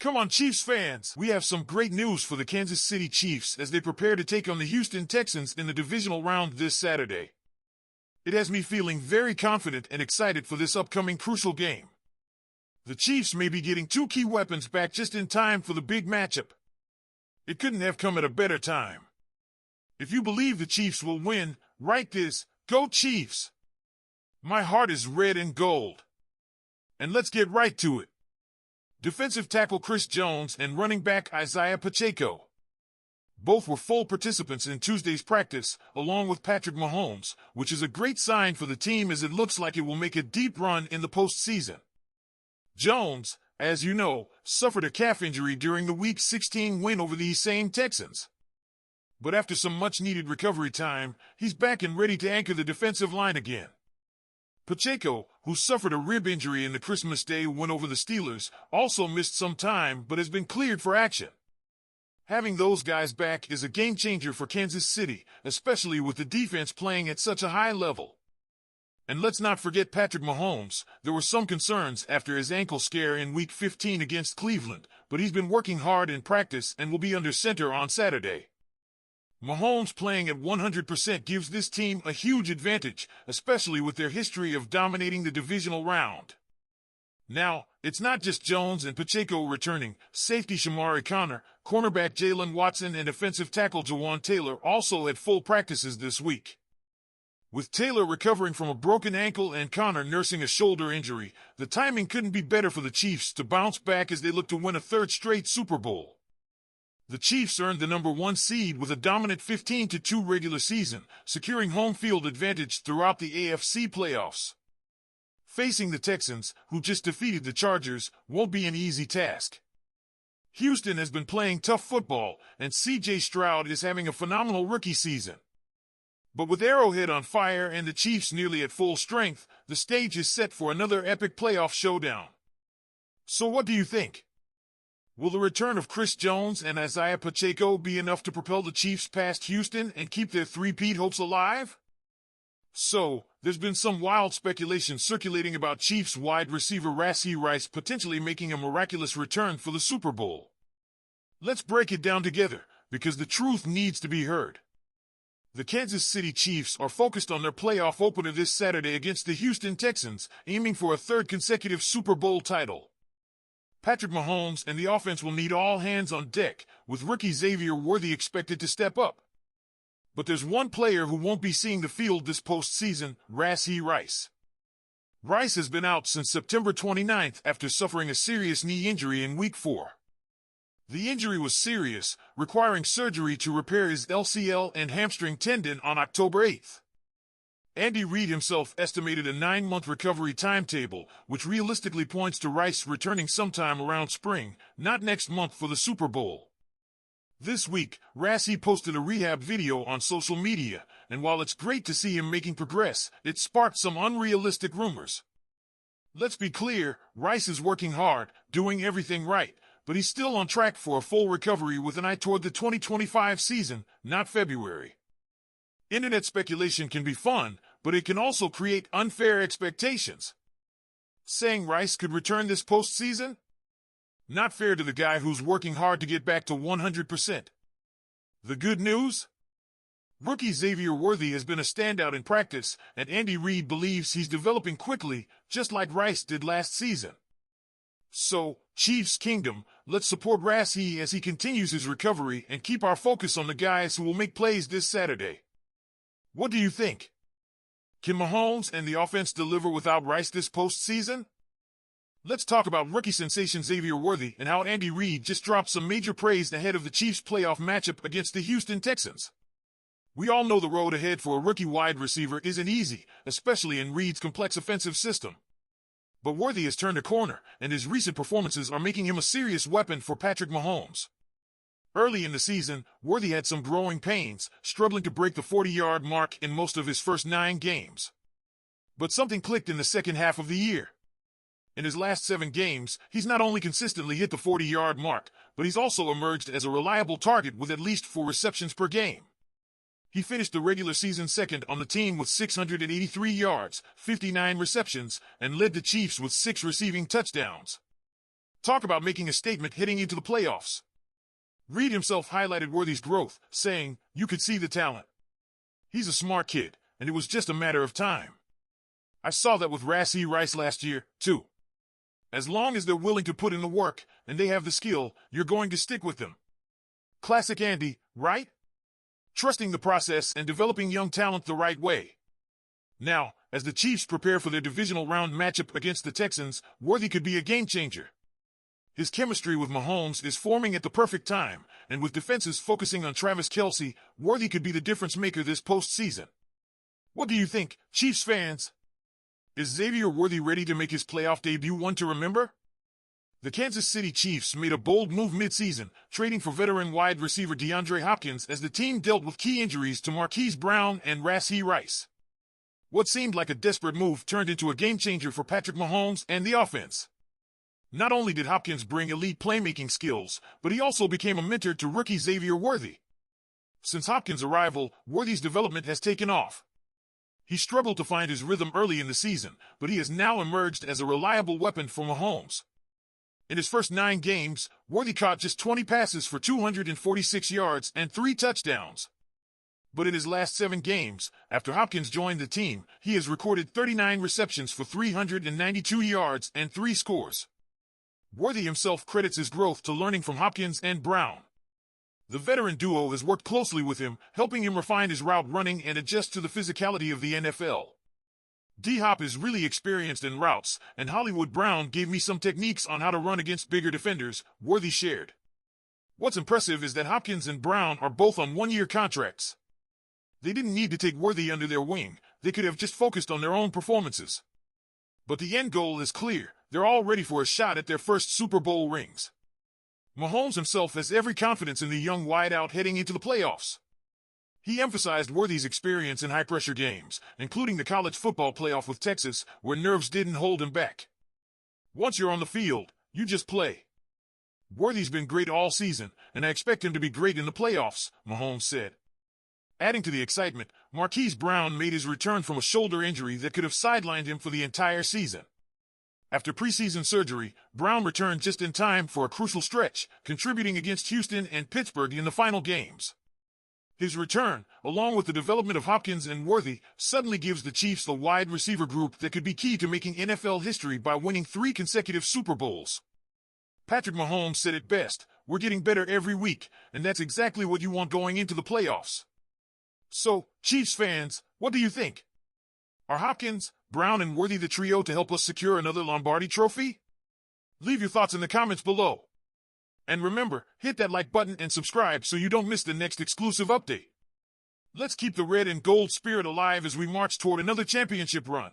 Come on, Chiefs fans! We have some great news for the Kansas City Chiefs as they prepare to take on the Houston Texans in the divisional round this Saturday. It has me feeling very confident and excited for this upcoming crucial game. The Chiefs may be getting two key weapons back just in time for the big matchup. It couldn't have come at a better time. If you believe the Chiefs will win, write this: Go Chiefs! My heart is red and gold. And let's get right to it. Defensive tackle Chris Jones and running back Isaiah Pacheco. Both were full participants in Tuesday's practice, along with Patrick Mahomes, which is a great sign for the team as it looks like it will make a deep run in the postseason. Jones, as you know, suffered a calf injury during the Week 16 win over these same Texans. But after some much-needed recovery time, he's back and ready to anchor the defensive line again. Pacheco, who suffered a rib injury in the Christmas Day win over the Steelers, also missed some time but has been cleared for action. Having those guys back is a game-changer for Kansas City, especially with the defense playing at such a high level. And let's not forget Patrick Mahomes. There were some concerns after his ankle scare in Week 15 against Cleveland, but he's been working hard in practice and will be under center on Saturday. Mahomes playing at 100% gives this team a huge advantage, especially with their history of dominating the divisional round. Now, it's not just Jones and Pacheco returning. Safety Shamari Connor, cornerback Jalen Watson, and offensive tackle Jawan Taylor also had full practices this week. With Taylor recovering from a broken ankle and Connor nursing a shoulder injury, the timing couldn't be better for the Chiefs to bounce back as they look to win a third straight Super Bowl. The Chiefs earned the number 1 seed with a dominant 15-2 regular season, securing home field advantage throughout the AFC playoffs. Facing the Texans, who just defeated the Chargers, won't be an easy task. Houston has been playing tough football, and C.J. Stroud is having a phenomenal rookie season. But with Arrowhead on fire and the Chiefs nearly at full strength, the stage is set for another epic playoff showdown. So what do you think? Will the return of Chris Jones and Isaiah Pacheco be enough to propel the Chiefs past Houston and keep their three-peat hopes alive? So, there's been some wild speculation circulating about Chiefs wide receiver Rashee Rice potentially making a miraculous return for the Super Bowl. Let's break it down together, because the truth needs to be heard. The Kansas City Chiefs are focused on their playoff opener this Saturday against the Houston Texans, aiming for a third consecutive Super Bowl title. Patrick Mahomes and the offense will need all hands on deck, with rookie Xavier Worthy expected to step up. But there's one player who won't be seeing the field this postseason: Rashee Rice. Rice has been out since September 29th after suffering a serious knee injury in Week 4. The injury was serious, requiring surgery to repair his LCL and hamstring tendon on October 8th. Andy Reid himself estimated a 9-month recovery timetable, which realistically points to Rice returning sometime around spring, not next month for the Super Bowl. This week, Rashee posted a rehab video on social media, and while it's great to see him making progress, it sparked some unrealistic rumors. Let's be clear, Rice is working hard, doing everything right, but he's still on track for a full recovery with an eye toward the 2025 season, not February. Internet speculation can be fun, but it can also create unfair expectations. Saying Rice could return this postseason? Not fair to the guy who's working hard to get back to 100%. The good news? Rookie Xavier Worthy has been a standout in practice, and Andy Reid believes he's developing quickly, just like Rice did last season. So, Chiefs Kingdom, let's support Rashee as he continues his recovery and keep our focus on the guys who will make plays this Saturday. What do you think? Can Mahomes and the offense deliver without Rice this postseason? Let's talk about rookie sensation Xavier Worthy and how Andy Reid just dropped some major praise ahead of the Chiefs' playoff matchup against the Houston Texans. We all know the road ahead for a rookie wide receiver isn't easy, especially in Reid's complex offensive system. But Worthy has turned a corner, and his recent performances are making him a serious weapon for Patrick Mahomes. Early in the season, Worthy had some growing pains, struggling to break the 40-yard mark in most of his first 9 games. But something clicked in the second half of the year. In his last 7 games, he's not only consistently hit the 40-yard mark, but he's also emerged as a reliable target with at least 4 receptions per game. He finished the regular season second on the team with 683 yards, 59 receptions, and led the Chiefs with 6 receiving touchdowns. Talk about making a statement heading into the playoffs. Reed himself highlighted Worthy's growth, saying, "You could see the talent. He's a smart kid, and it was just a matter of time. I saw that with Rassie Rice last year, too. As long as they're willing to put in the work, and they have the skill, you're going to stick with them." Classic Andy, right? Trusting the process and developing young talent the right way. Now, as the Chiefs prepare for their divisional round matchup against the Texans, Worthy could be a game-changer. His chemistry with Mahomes is forming at the perfect time, and with defenses focusing on Travis Kelce, Worthy could be the difference-maker this postseason. What do you think, Chiefs fans? Is Xavier Worthy ready to make his playoff debut one to remember? The Kansas City Chiefs made a bold move mid-season, trading for veteran wide receiver DeAndre Hopkins as the team dealt with key injuries to Marquise Brown and Rassie Rice. What seemed like a desperate move turned into a game-changer for Patrick Mahomes and the offense. Not only did Hopkins bring elite playmaking skills, but he also became a mentor to rookie Xavier Worthy. Since Hopkins' arrival, Worthy's development has taken off. He struggled to find his rhythm early in the season, but he has now emerged as a reliable weapon for Mahomes. In his first 9 games, Worthy caught just 20 passes for 246 yards and 3 touchdowns. But in his last 7 games, after Hopkins joined the team, he has recorded 39 receptions for 392 yards and 3 scores. Worthy himself credits his growth to learning from Hopkins and Brown. The veteran duo has worked closely with him, helping him refine his route running and adjust to the physicality of the NFL. D-Hop is really experienced in routes, and Hollywood Brown gave me some techniques on how to run against bigger defenders, Worthy shared. What's impressive is that Hopkins and Brown are both on 1-year contracts. They didn't need to take Worthy under their wing, they could have just focused on their own performances. But the end goal is clear. They're all ready for a shot at their first Super Bowl rings. Mahomes himself has every confidence in the young wideout heading into the playoffs. He emphasized Worthy's experience in high-pressure games, including the college football playoff with Texas, where nerves didn't hold him back. "Once you're on the field, you just play." Worthy's been great all season, and I expect him to be great in the playoffs, Mahomes said. Adding to the excitement, Marquise Brown made his return from a shoulder injury that could have sidelined him for the entire season. After preseason surgery, Brown returned just in time for a crucial stretch, contributing against Houston and Pittsburgh in the final games. His return, along with the development of Hopkins and Worthy, suddenly gives the Chiefs a wide receiver group that could be key to making NFL history by winning 3 consecutive Super Bowls. Patrick Mahomes said it best, "We're getting better every week, and that's exactly what you want going into the playoffs." So, Chiefs fans, what do you think? Are Hopkins, Brown, and Worthy the trio to help us secure another Lombardi trophy? Leave your thoughts in the comments below. And remember, hit that like button and subscribe so you don't miss the next exclusive update. Let's keep the red and gold spirit alive as we march toward another championship run.